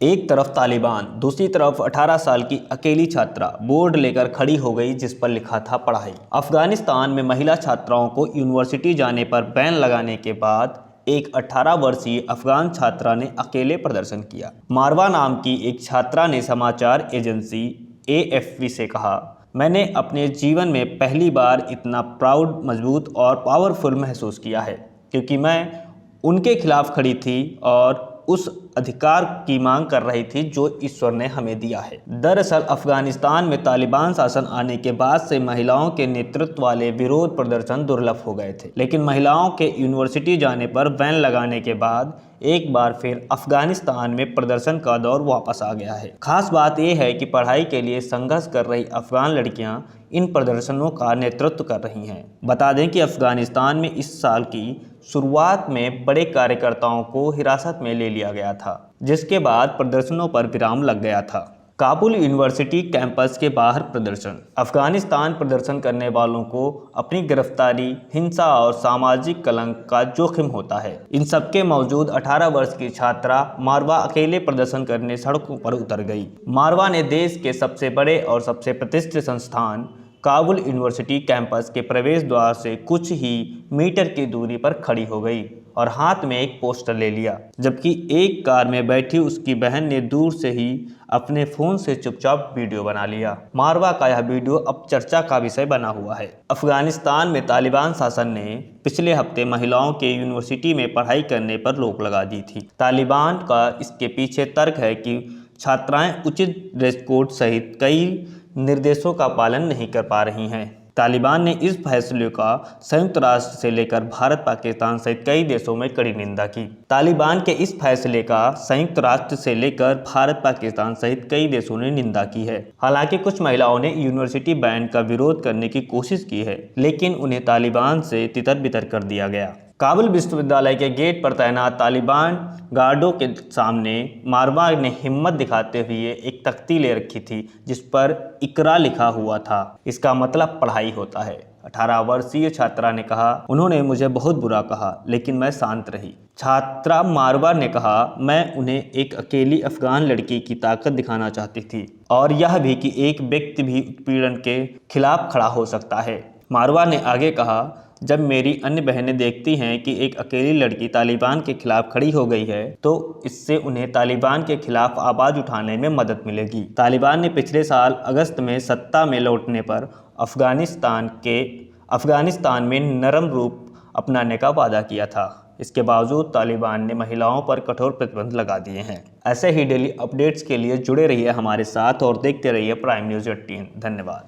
एक तरफ तालिबान, दूसरी तरफ 18 साल की अकेली छात्रा बोर्ड लेकर खड़ी हो गई जिस पर लिखा था पढ़ाई। अफगानिस्तान में महिला छात्राओं को यूनिवर्सिटी जाने पर बैन लगाने के बाद एक 18 वर्षीय अफगान छात्रा ने अकेले प्रदर्शन किया। मारवा नाम की एक छात्रा ने समाचार एजेंसी AFP से कहा, मैंने अपने जीवन में पहली बार इतना प्राउड, मजबूत और पावरफुल महसूस किया है क्योंकि मैं उनके खिलाफ खड़ी थी और उस अधिकार की मांग कर रही थी जो ईश्वर ने हमें दिया है। दरअसल अफगानिस्तान में तालिबान शासन आने के बाद से महिलाओं के नेतृत्व वाले विरोध प्रदर्शन दुर्लभ हो गए थे, लेकिन महिलाओं के यूनिवर्सिटी जाने पर बैन लगाने के बाद एक बार फिर अफगानिस्तान में प्रदर्शन का दौर वापस आ गया है। खास बात यह है कि पढ़ाई के लिए संघर्ष कर रही अफगान लड़कियां इन प्रदर्शनों का नेतृत्व कर रही हैं। बता दें कि अफगानिस्तान में इस साल की शुरुआत में बड़े कार्यकर्ताओं को हिरासत में ले लिया गया था, जिसके बाद प्रदर्शनों पर विराम लग गया था। काबुल यूनिवर्सिटी कैंपस के बाहर प्रदर्शन। अफगानिस्तान प्रदर्शन करने वालों को अपनी गिरफ्तारी, हिंसा और सामाजिक कलंक का जोखिम होता है। इन सबके बावजूद 18 वर्ष की छात्रा मारवा अकेले प्रदर्शन करने सड़कों पर उतर गई। मारवा ने देश के सबसे बड़े और सबसे प्रतिष्ठित संस्थान काबुल यूनिवर्सिटी कैंपस के प्रवेश द्वार से कुछ ही मीटर की दूरी पर खड़ी हो गई और हाथ में एक पोस्टर ले लिया, जबकि एक कार में बैठी उसकी बहन ने दूर से ही अपने फ़ोन से चुपचाप वीडियो बना लिया। मारवा का यह वीडियो अब चर्चा का विषय बना हुआ है। अफगानिस्तान में तालिबान शासन ने पिछले हफ्ते महिलाओं के यूनिवर्सिटी में पढ़ाई करने पर रोक लगा दी थी। तालिबान का इसके पीछे तर्क है कि छात्राएं उचित ड्रेस कोड सहित कई निर्देशों का पालन नहीं कर पा रही हैं। तालिबान ने इस फैसले का संयुक्त राष्ट्र से लेकर भारत, पाकिस्तान सहित कई देशों में कड़ी निंदा की। तालिबान के इस फैसले का संयुक्त राष्ट्र से लेकर भारत, पाकिस्तान सहित कई देशों ने निंदा की है। हालांकि कुछ महिलाओं ने यूनिवर्सिटी बैन का विरोध करने की कोशिश की है, लेकिन उन्हें तालिबान से तितर-बितर कर दिया गया। काबुल विश्वविद्यालय के गेट पर तैनात तालिबान गार्डों के सामने मारवा ने हिम्मत दिखाते हुए एक तख्ती ले रखी थी जिस पर इकरा लिखा हुआ था। इसका मतलब पढ़ाई होता है। 18 वर्षीय छात्रा ने कहा, उन्होंने मुझे बहुत बुरा कहा लेकिन मैं शांत रही। छात्रा मारवा ने कहा, मैं उन्हें एक अकेली अफगान लड़की की ताकत दिखाना चाहती थी और यह भी कि एक व्यक्ति भी उत्पीड़न के खिलाफ खड़ा हो सकता है। मारवा ने आगे कहा, जब मेरी अन्य बहनें देखती हैं कि एक अकेली लड़की तालिबान के खिलाफ खड़ी हो गई है तो इससे उन्हें तालिबान के खिलाफ आवाज़ उठाने में मदद मिलेगी। तालिबान ने पिछले साल अगस्त में सत्ता में लौटने पर अफगानिस्तान में नरम रूप अपनाने का वादा किया था। इसके बावजूद तालिबान ने महिलाओं पर कठोर प्रतिबंध लगा दिए हैं। ऐसे ही डेली अपडेट्स के लिए जुड़े रहिए हमारे साथ और देखते रहिए प्राइम न्यूज़ 18। धन्यवाद।